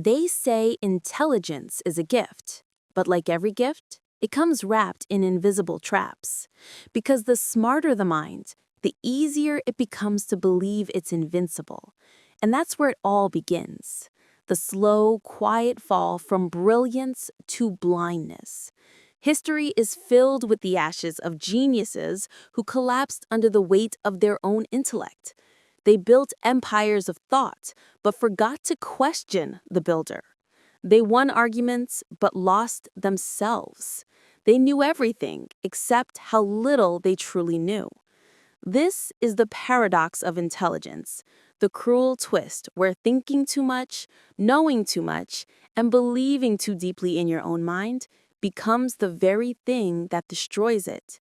They say intelligence is a gift, but like every gift, it comes wrapped in invisible traps. Because the smarter the mind, the easier it becomes to believe it's invincible. And that's where it all begins. The slow, quiet fall from brilliance to blindness. History is filled with the ashes of geniuses who collapsed under the weight of their own intellect. They built empires of thought, but forgot to question the builder. They won arguments, but lost themselves. They knew everything except how little they truly knew. This is the paradox of intelligence, the cruel twist where thinking too much, knowing too much, and believing too deeply in your own mind becomes the very thing that destroys it.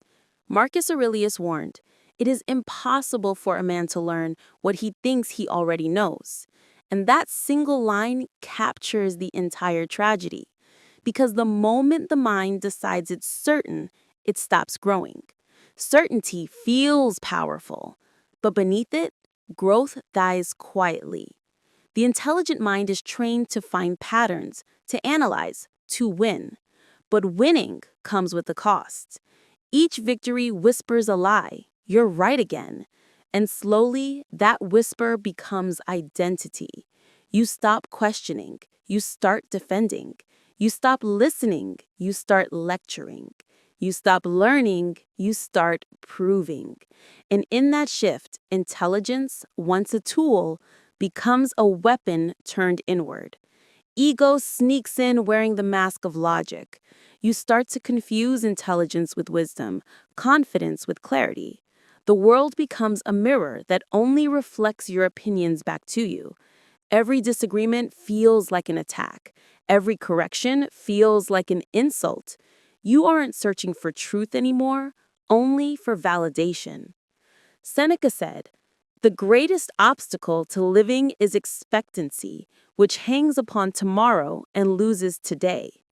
Marcus Aurelius warned, "It is impossible for a man to learn what he thinks he already knows." And that single line captures the entire tragedy. Because the moment the mind decides it's certain, it stops growing. Certainty feels powerful, but beneath it, growth dies quietly. The intelligent mind is trained to find patterns, to analyze, to win. But winning comes with a cost. Each victory whispers a lie. You're right again. And slowly, that whisper becomes identity. You stop questioning. You start defending. You stop listening. You start lecturing. You stop learning. You start proving. And in that shift, intelligence, once a tool, becomes a weapon turned inward. Ego sneaks in wearing the mask of logic. You start to confuse intelligence with wisdom, confidence with clarity. The world becomes a mirror that only reflects your opinions back to you. Every disagreement feels like an attack. Every correction feels like an insult. You aren't searching for truth anymore, only for validation. Seneca said, "The greatest obstacle to living is expectancy, which hangs upon tomorrow and loses today."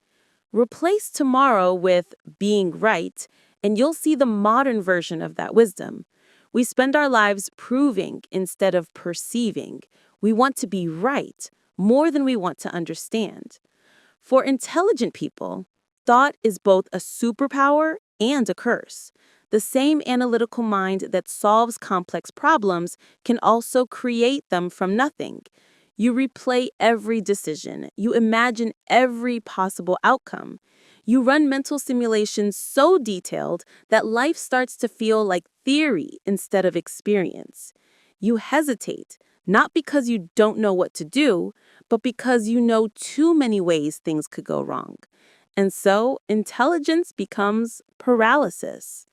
Replace tomorrow with being right, and you'll see the modern version of that wisdom. We spend our lives proving instead of perceiving. We want to be right more than we want to understand. For intelligent people, thought is both a superpower and a curse. The same analytical mind that solves complex problems can also create them from nothing. You replay every decision. You imagine every possible outcome. You run mental simulations so detailed that life starts to feel like theory instead of experience. You hesitate, not because you don't know what to do, but because you know too many ways things could go wrong. And so, intelligence becomes paralysis.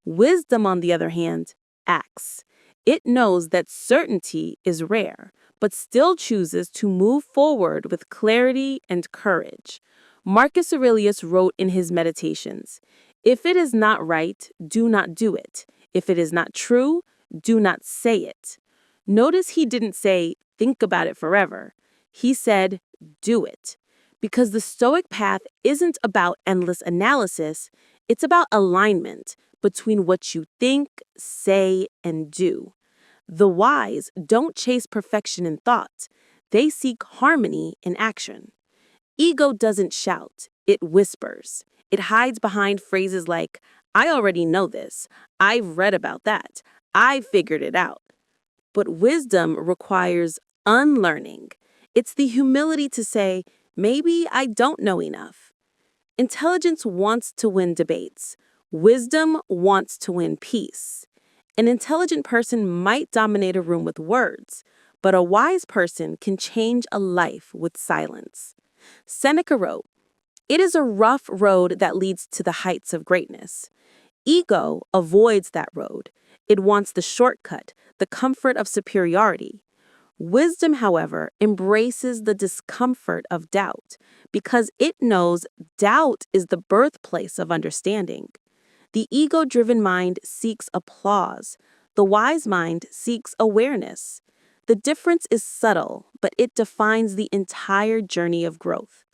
Wisdom, on the other hand, acts. It knows that certainty is rare, but still chooses to move forward with clarity and courage. Marcus Aurelius wrote in his Meditations, "If it is not right, do not do it. If it is not true, do not say it." Notice he didn't say, "Think about it forever." He said, "Do it." Because the Stoic path isn't about endless analysis, it's about alignment between what you think, say, and do. The wise don't chase perfection in thought. They seek harmony in action. Ego doesn't shout, it whispers. It hides behind phrases like, "I already know this. I've read about that. I've figured it out." But wisdom requires unlearning. It's the humility to say, "Maybe I don't know enough." Intelligence wants to win debates. Wisdom wants to win peace. An intelligent person might dominate a room with words, but a wise person can change a life with silence. Seneca wrote, "It is a rough road that leads to the heights of greatness." Ego avoids that road. It wants the shortcut, the comfort of superiority. Wisdom, however, embraces the discomfort of doubt because it knows doubt is the birthplace of understanding. The ego-driven mind seeks applause. The wise mind seeks awareness. The difference is subtle, but it defines the entire journey of growth.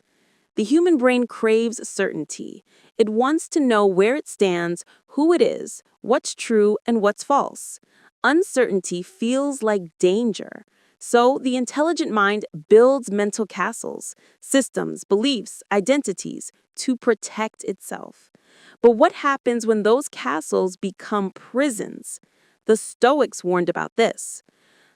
The human brain craves certainty. It wants to know where it stands, who it is, what's true, and what's false. Uncertainty feels like danger. So the intelligent mind builds mental castles, systems, beliefs, identities to protect itself. But what happens when those castles become prisons? The Stoics warned about this.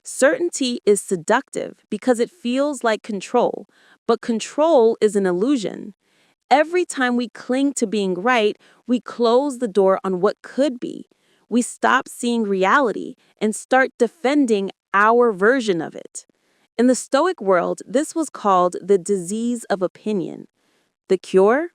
Certainty is seductive because it feels like control, but control is an illusion. Every time we cling to being right, we close the door on what could be. We stop seeing reality and start defending our version of it. In the Stoic world, this was called the disease of opinion. The cure?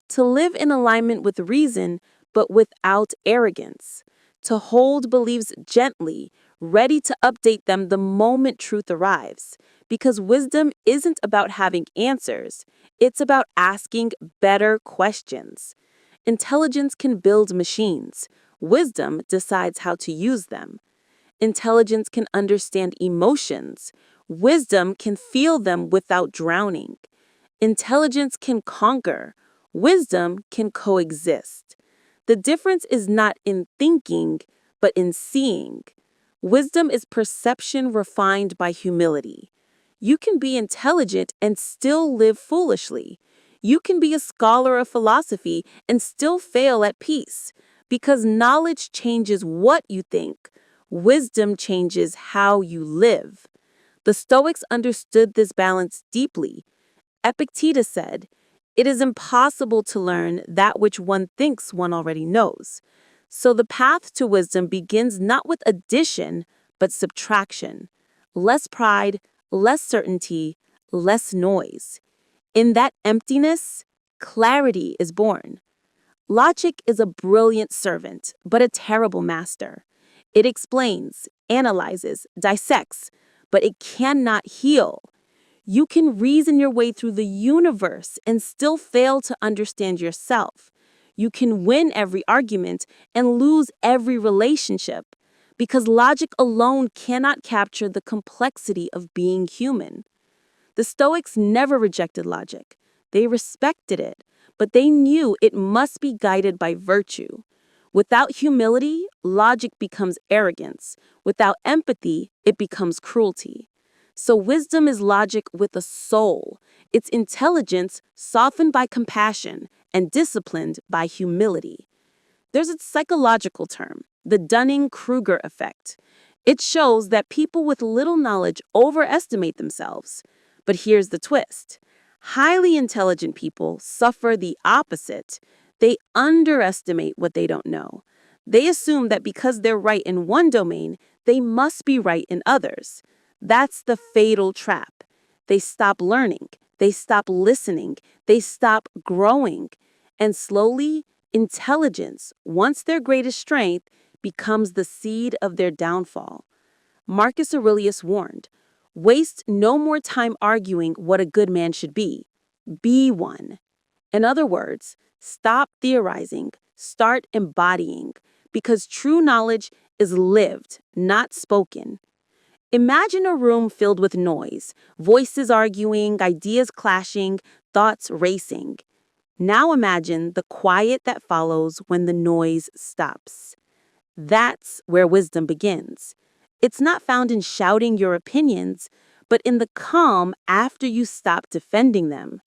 To live in alignment with reason, but without arrogance. To hold beliefs gently, ready to update them the moment truth arrives. Because wisdom isn't about having answers, it's about asking better questions. Intelligence can build machines. Wisdom decides how to use them. Intelligence can understand emotions. Wisdom can feel them without drowning. Intelligence can conquer. Wisdom can coexist. The difference is not in thinking, but in seeing. Wisdom is perception refined by humility. You can be intelligent and still live foolishly. You can be a scholar of philosophy and still fail at peace, because knowledge changes what you think. Wisdom changes how you live. The Stoics understood this balance deeply. Epictetus said, "It is impossible to learn that which one thinks one already knows." So the path to wisdom begins not with addition, but subtraction. Less pride, less certainty, less noise. In that emptiness, clarity is born. Logic is a brilliant servant, but a terrible master. It explains, analyzes, dissects, but it cannot heal. You can reason your way through the universe and still fail to understand yourself. You can win every argument and lose every relationship, because logic alone cannot capture the complexity of being human. The Stoics never rejected logic. They respected it, but they knew it must be guided by virtue. Without humility, logic becomes arrogance. Without empathy, it becomes cruelty. So wisdom is logic with a soul. It's intelligence softened by compassion and disciplined by humility. There's a psychological term, the Dunning-Kruger effect. It shows that people with little knowledge overestimate themselves. But here's the twist. Highly intelligent people suffer the opposite. They underestimate what they don't know. They assume that because they're right in one domain, they must be right in others. That's the fatal trap. They stop learning, they stop listening, they stop growing. And slowly, intelligence, once their greatest strength, becomes the seed of their downfall. Marcus Aurelius warned, "Waste no more time arguing what a good man should be. Be one." In other words, stop theorizing, start embodying, because true knowledge is lived, not spoken. Imagine a room filled with noise, voices arguing, ideas clashing, thoughts racing. Now imagine the quiet that follows when the noise stops. That's where wisdom begins. It's not found in shouting your opinions, but in the calm after you stop defending them.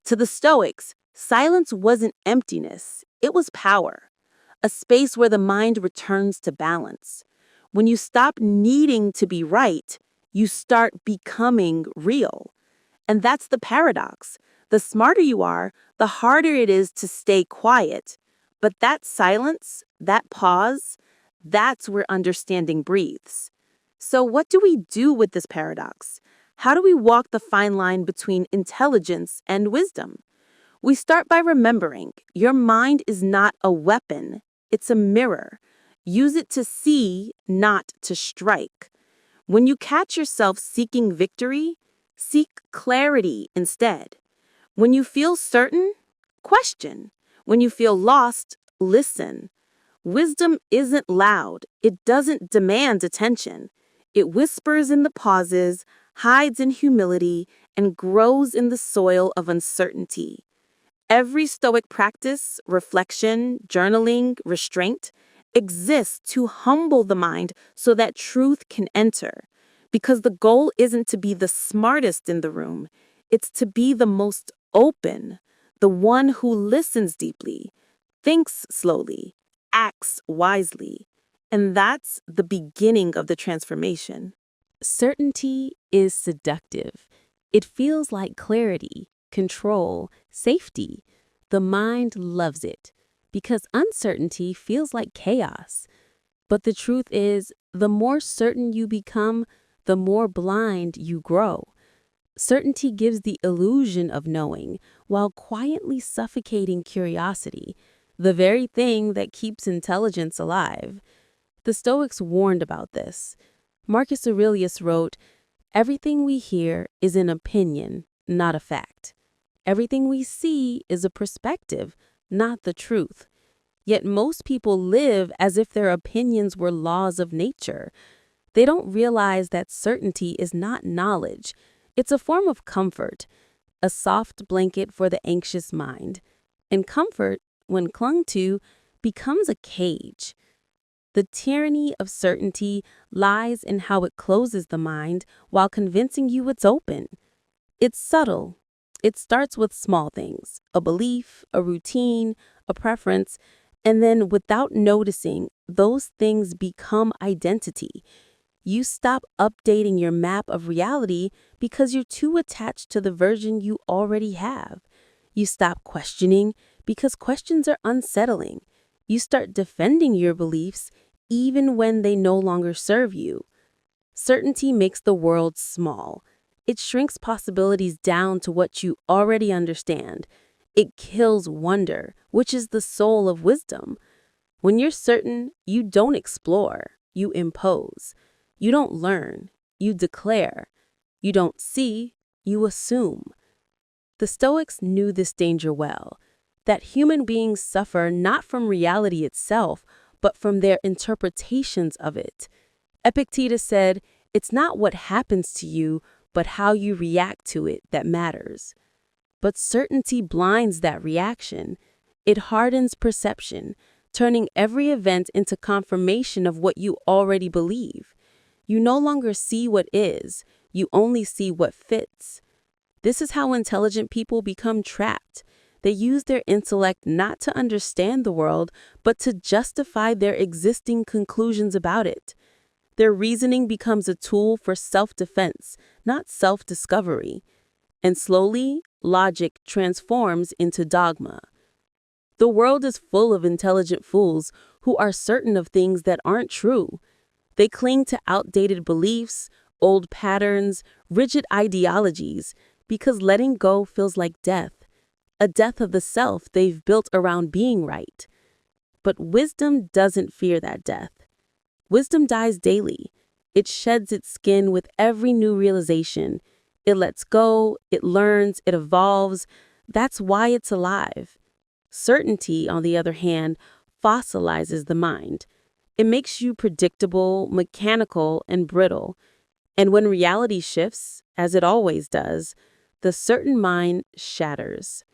To the Stoics, silence wasn't emptiness, it was power, a space where the mind returns to balance. When you stop needing to be right, you start becoming real. And that's the paradox. The smarter you are, the harder it is to stay quiet. But that silence, that pause, that's where understanding breathes. So, what do we do with this paradox? How do we walk the fine line between intelligence and wisdom? We start by remembering your mind is not a weapon, it's a mirror. Use it to see, not to strike. When you catch yourself seeking victory, seek clarity instead. When you feel certain, question. When you feel lost, listen. Wisdom isn't loud. It doesn't demand attention. It whispers in the pauses, hides in humility, and grows in the soil of uncertainty. Every Stoic practice, reflection, journaling, restraint, exists to humble the mind so that truth can enter. Because the goal isn't to be the smartest in the room, it's to be the most open, the one who listens deeply, thinks slowly, acts wisely. And that's the beginning of the transformation. Certainty is seductive. It feels like clarity, control, safety. The mind loves it because uncertainty feels like chaos. But the truth is, the more certain you become, the more blind you grow. Certainty gives the illusion of knowing while quietly suffocating curiosity, the very thing that keeps intelligence alive. The Stoics warned about this. Marcus Aurelius wrote, "Everything we hear is an opinion, not a fact. Everything we see is a perspective, not the truth." Yet most people live as if their opinions were laws of nature. They don't realize that certainty is not knowledge. It's a form of comfort, a soft blanket for the anxious mind. And comfort, when clung to, becomes a cage. The tyranny of certainty lies in how it closes the mind while convincing you it's open. It's subtle. It starts with small things, a belief, a routine, a preference, and then without noticing, those things become identity. You stop updating your map of reality because you're too attached to the version you already have. You stop questioning because questions are unsettling. You start defending your beliefs even when they no longer serve you. Certainty makes the world small. It shrinks possibilities down to what you already understand. It kills wonder, which is the soul of wisdom. When you're certain, you don't explore, you impose. You don't learn, you declare. You don't see, you assume. The Stoics knew this danger well, that human beings suffer not from reality itself, but from their interpretations of it. Epictetus said, "It's not what happens to you, but how you react to it that matters." But certainty blinds that reaction. It hardens perception, turning every event into confirmation of what you already believe. You no longer see what is, you only see what fits. This is how intelligent people become trapped. They use their intellect not to understand the world, but to justify their existing conclusions about it. Their reasoning becomes a tool for self-defense, not self-discovery. And slowly, logic transforms into dogma. The world is full of intelligent fools who are certain of things that aren't true. They cling to outdated beliefs, old patterns, rigid ideologies, because letting go feels like death, a death of the self they've built around being right. But wisdom doesn't fear that death. Wisdom dies daily. It sheds its skin with every new realization. It lets go, it learns, it evolves. That's why it's alive. Certainty, on the other hand, fossilizes the mind. It makes you predictable, mechanical, and brittle. And when reality shifts, as it always does, the certain mind shatters.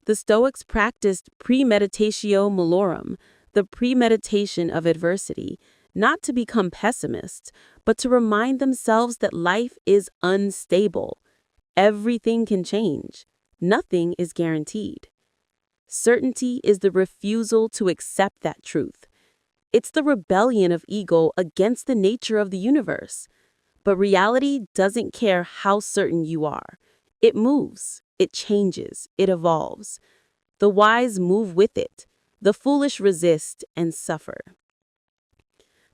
The Stoics practiced premeditatio malorum, the premeditation of adversity, not to become pessimists, but to remind themselves that life is unstable. Everything can change. Nothing is guaranteed. Certainty is the refusal to accept that truth. It's the rebellion of ego against the nature of the universe. But reality doesn't care how certain you are. It moves, it changes, it evolves. The wise move with it. The foolish resist and suffer.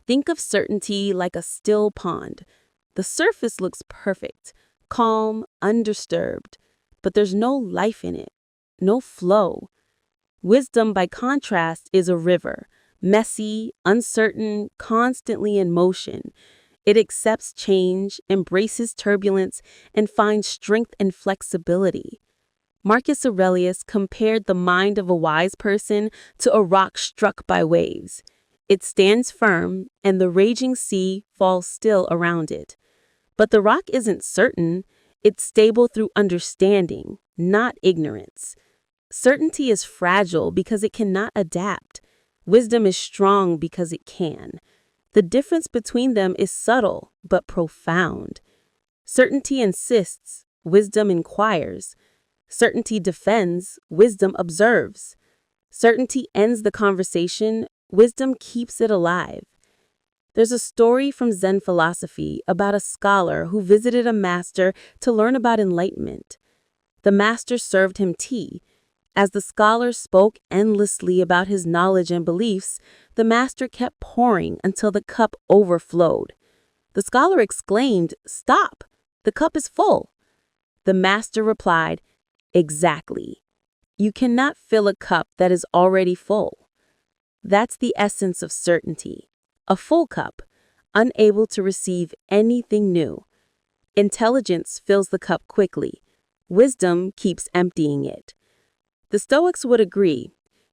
Think of certainty like a still pond. The surface looks perfect, calm, undisturbed, but there's no life in it, no flow. Wisdom, by contrast, is a river, messy, uncertain, constantly in motion. It accepts change, embraces turbulence, and finds strength and flexibility. Marcus Aurelius compared the mind of a wise person to a rock struck by waves. It stands firm, and the raging sea falls still around it. But the rock isn't certain. It's stable through understanding, not ignorance. Certainty is fragile because it cannot adapt. Wisdom is strong because it can. The difference between them is subtle but profound. Certainty insists, wisdom inquires. Certainty defends, wisdom observes. Certainty ends the conversation, wisdom keeps it alive. There's a story from Zen philosophy about a scholar who visited a master to learn about enlightenment. The master served him tea. As the scholar spoke endlessly about his knowledge and beliefs, the master kept pouring until the cup overflowed. The scholar exclaimed, "Stop! The cup is full." The master replied, "Exactly. You cannot fill a cup that is already full." That's the essence of certainty. A full cup, unable to receive anything new. Intelligence fills the cup quickly. Wisdom keeps emptying it. The Stoics would agree.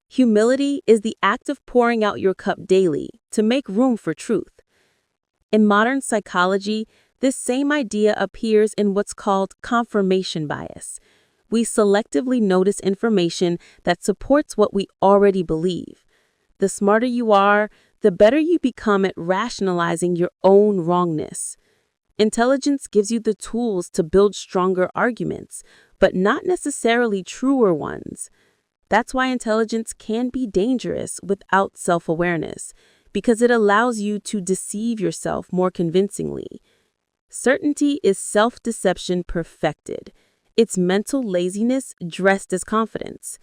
Humility is the act of pouring out your cup daily to make room for truth. In modern psychology, this same idea appears in what's called confirmation bias. We selectively notice information that supports what we already believe. The smarter you are, the better you become at rationalizing your own wrongness. Intelligence gives you the tools to build stronger arguments, but not necessarily truer ones. That's why intelligence can be dangerous without self-awareness, because it allows you to deceive yourself more convincingly. Certainty is self-deception perfected. It's mental laziness dressed as confidence.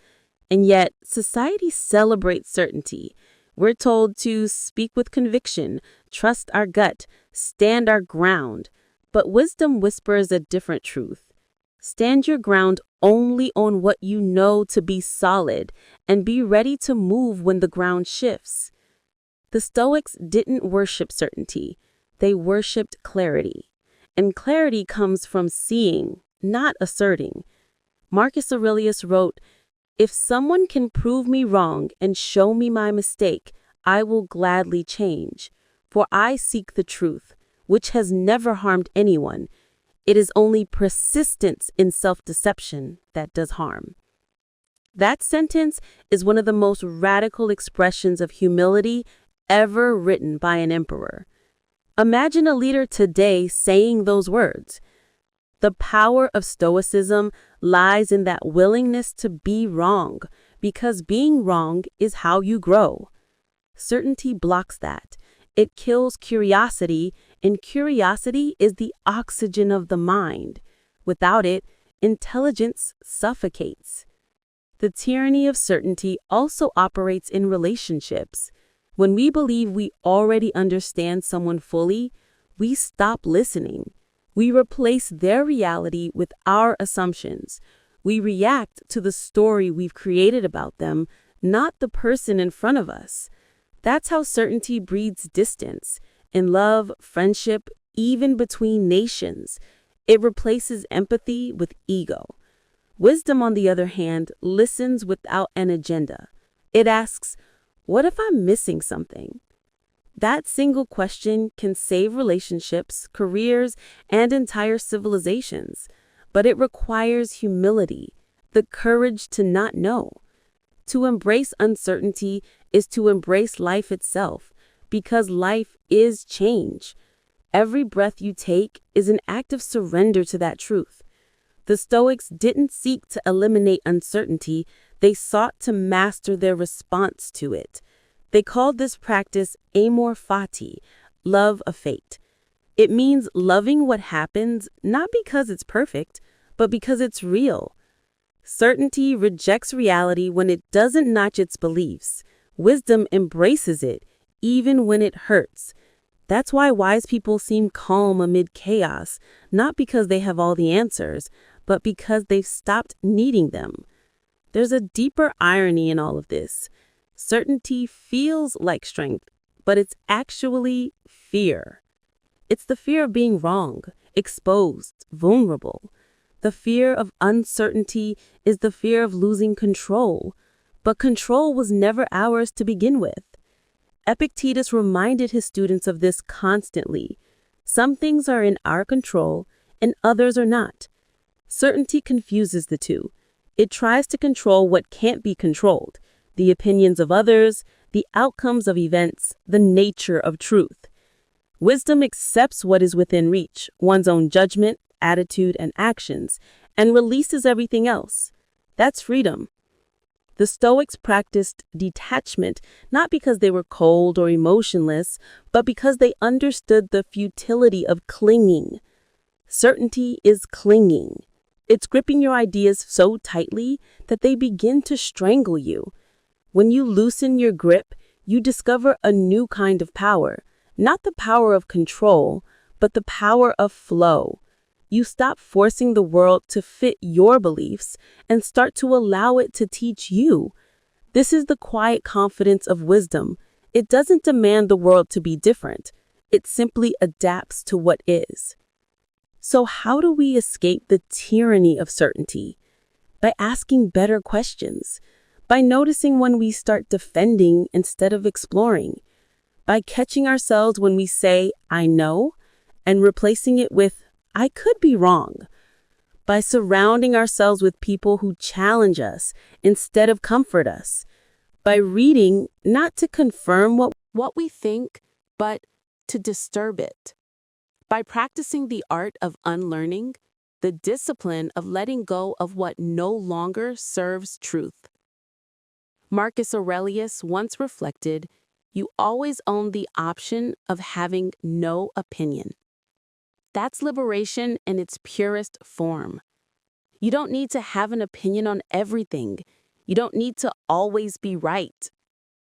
And yet, society celebrates certainty. We're told to speak with conviction, trust our gut, stand our ground. But wisdom whispers a different truth. Stand your ground only on what you know to be solid, and be ready to move when the ground shifts. The Stoics didn't worship certainty. They worshipped clarity. And clarity comes from seeing, not asserting. Marcus Aurelius wrote, "If someone can prove me wrong and show me my mistake, I will gladly change. For I seek the truth, which has never harmed anyone. It is only persistence in self-deception that does harm." That sentence is one of the most radical expressions of humility ever written by an emperor. Imagine a leader today saying those words. The power of Stoicism lies in that willingness to be wrong, because being wrong is how you grow. Certainty blocks that. It kills curiosity, and curiosity is the oxygen of the mind. Without it, intelligence suffocates. The tyranny of certainty also operates in relationships. When we believe we already understand someone fully, we stop listening. We replace their reality with our assumptions. We react to the story we've created about them, not the person in front of us. That's how certainty breeds distance. In love, friendship, even between nations, it replaces empathy with ego. Wisdom, on the other hand, listens without an agenda. It asks, what if I'm missing something? That single question can save relationships, careers, and entire civilizations. But it requires humility, the courage to not know. To embrace uncertainty is to embrace life itself, because life is change. Every breath you take is an act of surrender to that truth. The Stoics didn't seek to eliminate uncertainty, they sought to master their response to it. They called this practice amor fati, love of fate. It means loving what happens not because it's perfect, but because it's real. Certainty rejects reality when it doesn't match its beliefs. Wisdom embraces it, even when it hurts. That's why wise people seem calm amid chaos, not because they have all the answers, but because they've stopped needing them. There's a deeper irony in all of this. Certainty feels like strength, but it's actually fear. It's the fear of being wrong, exposed, vulnerable. The fear of uncertainty is the fear of losing control, but control was never ours to begin with. Epictetus reminded his students of this constantly. Some things are in our control and others are not. Certainty confuses the two. It tries to control what can't be controlled, the opinions of others, the outcomes of events, the nature of truth. Wisdom accepts what is within reach, one's own judgment, attitude, and actions, and releases everything else. That's freedom. The Stoics practiced detachment not because they were cold or emotionless, but because they understood the futility of clinging. Certainty is clinging. It's gripping your ideas so tightly that they begin to strangle you. When you loosen your grip, you discover a new kind of power, not the power of control, but the power of flow. You stop forcing the world to fit your beliefs and start to allow it to teach you. This is the quiet confidence of wisdom. It doesn't demand the world to be different. It simply adapts to what is. So how do we escape the tyranny of certainty? By asking better questions. By noticing when we start defending instead of exploring. By catching ourselves when we say, "I know," and replacing it with, "I could be wrong." By surrounding ourselves with people who challenge us instead of comfort us. By reading not to confirm what we think, but to disturb it. By practicing the art of unlearning, the discipline of letting go of what no longer serves truth. Marcus Aurelius once reflected, "You always own the option of having no opinion." That's liberation in its purest form. You don't need to have an opinion on everything. You don't need to always be right.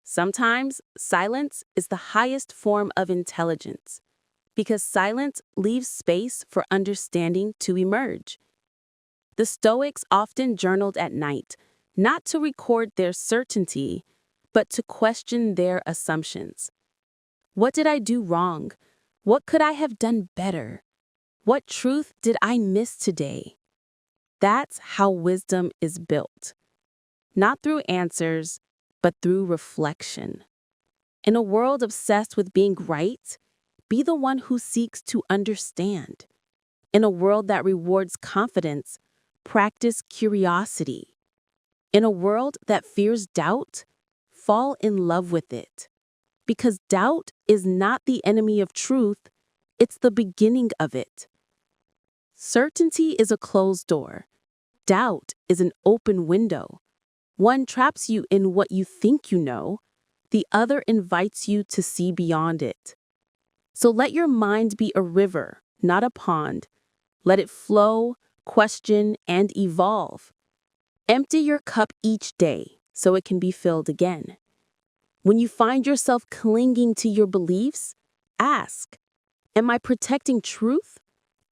Sometimes silence is the highest form of intelligence, because silence leaves space for understanding to emerge. The Stoics often journaled at night, not to record their certainty, but to question their assumptions. What did I do wrong? What could I have done better? What truth did I miss today? That's how wisdom is built. Not through answers, but through reflection. In a world obsessed with being right, be the one who seeks to understand. In a world that rewards confidence, practice curiosity. In a world that fears doubt, fall in love with it. Because doubt is not the enemy of truth, it's the beginning of it. Certainty is a closed door. Doubt is an open window. One traps you in what you think you know. The other invites you to see beyond it. So let your mind be a river, not a pond. Let it flow, question, and evolve. Empty your cup each day so it can be filled again. When you find yourself clinging to your beliefs, ask, am I protecting truth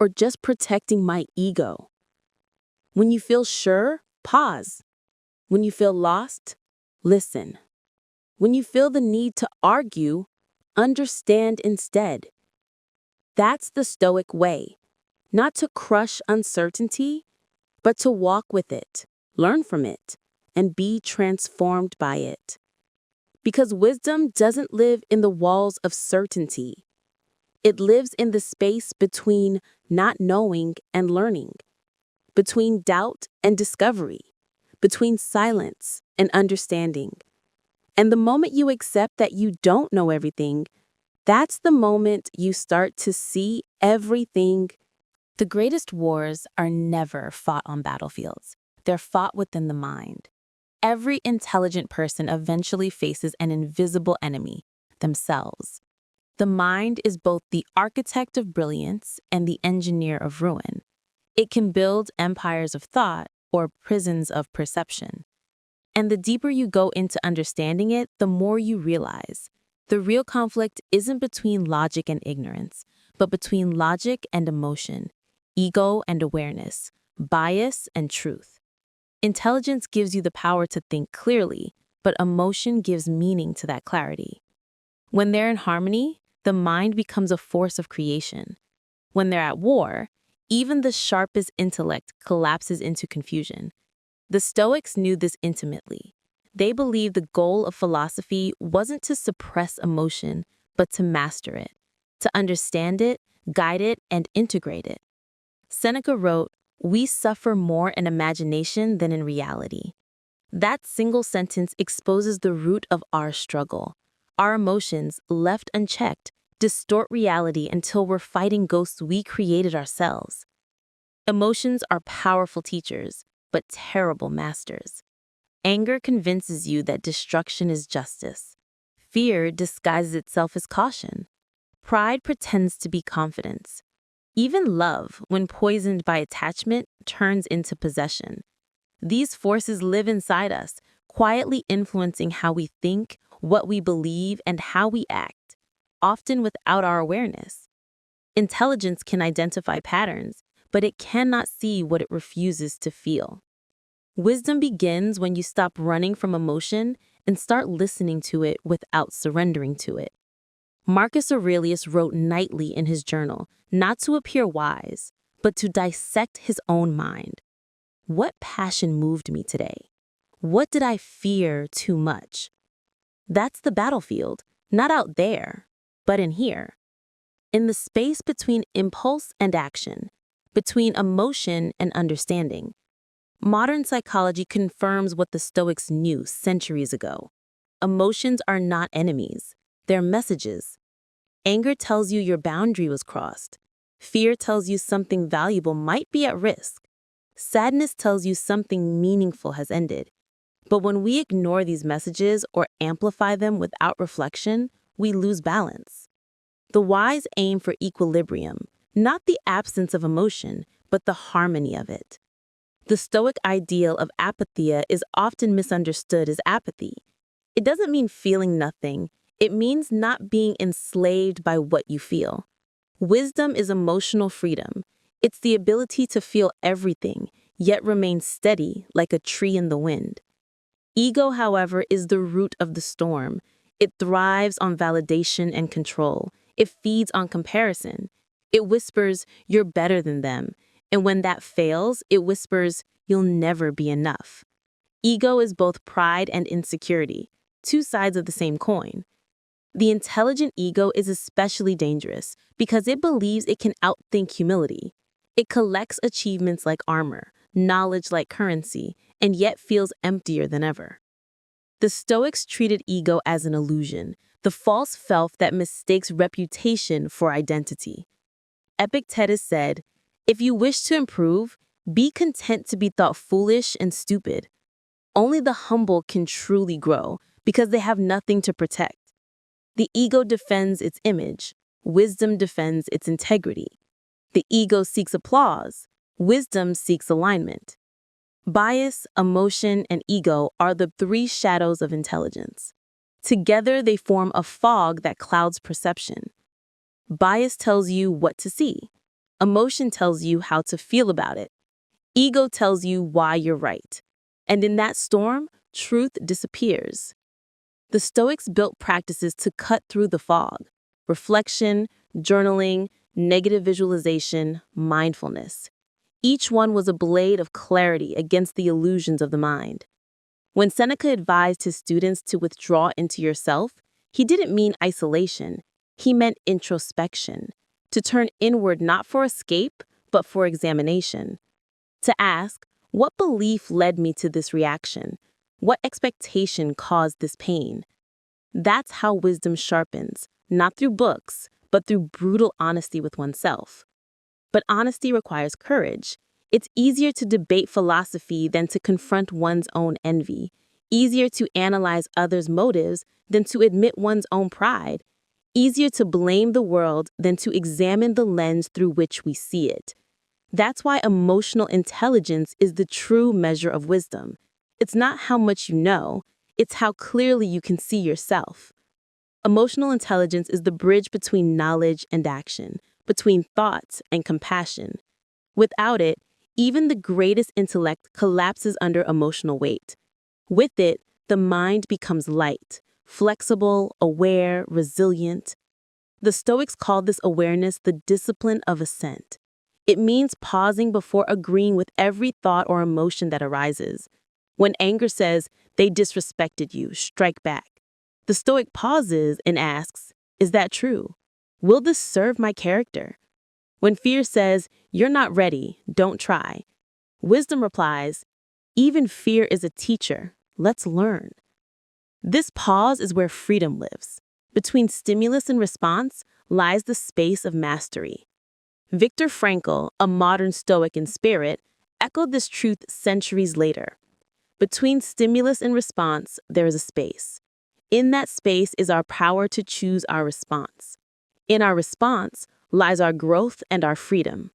or just protecting my ego? When you feel sure, pause. When you feel lost, listen. When you feel the need to argue, understand instead. That's the Stoic way, not to crush uncertainty, but to walk with it, learn from it, and be transformed by it. Because wisdom doesn't live in the walls of certainty. It lives in the space between not knowing and learning, between doubt and discovery, between silence and understanding. And the moment you accept that you don't know everything, that's the moment you start to see everything. The greatest wars are never fought on battlefields. They're fought within the mind. Every intelligent person eventually faces an invisible enemy, themselves. The mind is both the architect of brilliance and the engineer of ruin. It can build empires of thought or prisons of perception. And the deeper you go into understanding it, the more you realize. The real conflict isn't between logic and ignorance, but between logic and emotion, ego and awareness, bias and truth. Intelligence gives you the power to think clearly, but emotion gives meaning to that clarity. When they're in harmony, the mind becomes a force of creation. When they're at war, even the sharpest intellect collapses into confusion. The Stoics knew this intimately. They believed the goal of philosophy wasn't to suppress emotion, but to master it, to understand it, guide it, and integrate it. Seneca wrote, "We suffer more in imagination than in reality." That single sentence exposes the root of our struggle. Our emotions, left unchecked, distort reality until we're fighting ghosts we created ourselves. Emotions are powerful teachers, but terrible masters. Anger convinces you that destruction is justice. Fear disguises itself as caution. Pride pretends to be confidence. Even love, when poisoned by attachment, turns into possession. These forces live inside us, quietly influencing how we think, what we believe, and how we act, often without our awareness. Intelligence can identify patterns, but it cannot see what it refuses to feel. Wisdom begins when you stop running from emotion and start listening to it without surrendering to it. Marcus Aurelius wrote nightly in his journal, not to appear wise, but to dissect his own mind. What passion moved me today? What did I fear too much? That's the battlefield, not out there, but in here. In the space between impulse and action, between emotion and understanding. Modern psychology confirms what the Stoics knew centuries ago. Emotions are not enemies, they're messages. Anger tells you your boundary was crossed. Fear tells you something valuable might be at risk. Sadness tells you something meaningful has ended. But when we ignore these messages or amplify them without reflection, we lose balance. The wise aim for equilibrium, not the absence of emotion, but the harmony of it. The Stoic ideal of apatheia is often misunderstood as apathy. It doesn't mean feeling nothing. It means not being enslaved by what you feel. Wisdom is emotional freedom. It's the ability to feel everything, yet remain steady like a tree in the wind. Ego, however, is the root of the storm. It thrives on validation and control. It feeds on comparison. It whispers, "You're better than them." And when that fails, it whispers, "You'll never be enough." Ego is both pride and insecurity, two sides of the same coin. The intelligent ego is especially dangerous because it believes it can outthink humility. It collects achievements like armor, knowledge like currency, and yet feels emptier than ever. The Stoics treated ego as an illusion, the false self that mistakes reputation for identity. Epictetus said, "If you wish to improve, be content to be thought foolish and stupid." Only the humble can truly grow because they have nothing to protect. The ego defends its image. Wisdom defends its integrity. The ego seeks applause. Wisdom seeks alignment. Bias, emotion, and ego are the three shadows of intelligence. Together, they form a fog that clouds perception. Bias tells you what to see. Emotion tells you how to feel about it. Ego tells you why you're right. And in that storm, truth disappears. The Stoics built practices to cut through the fog: reflection, journaling, negative visualization, mindfulness. Each one was a blade of clarity against the illusions of the mind. When Seneca advised his students to withdraw into yourself, he didn't mean isolation. He meant introspection, to turn inward not for escape, but for examination. To ask, what belief led me to this reaction? What expectation caused this pain? That's how wisdom sharpens, not through books, but through brutal honesty with oneself. But honesty requires courage. It's easier to debate philosophy than to confront one's own envy, easier to analyze others' motives than to admit one's own pride, easier to blame the world than to examine the lens through which we see it. That's why emotional intelligence is the true measure of wisdom. It's not how much you know, it's how clearly you can see yourself. Emotional intelligence is the bridge between knowledge and action, between thoughts and compassion. Without it, even the greatest intellect collapses under emotional weight. With it, the mind becomes light, flexible, aware, resilient. The Stoics called this awareness the discipline of assent. It means pausing before agreeing with every thought or emotion that arises. When anger says, "They disrespected you, strike back," the Stoic pauses and asks, "Is that true? Will this serve my character?" When fear says, "You're not ready, don't try," wisdom replies, "Even fear is a teacher. Let's learn. This pause is where freedom lives. Between stimulus and response lies the space of mastery. Viktor Frankl, a modern Stoic in spirit, echoed this truth centuries later. Between stimulus and response, there is a space. In that space is our power to choose our response. In our response lies our growth and our freedom.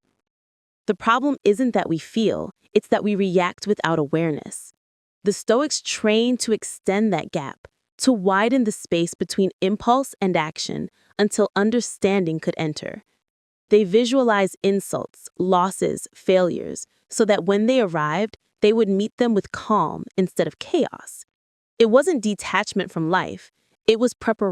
The problem isn't that we feel, it's that we react without awareness. The Stoics trained to extend that gap, to widen the space between impulse and action until understanding could enter. They visualized insults, losses, failures, so that when they arrived, they would meet them with calm instead of chaos. It wasn't detachment from life, it was preparation.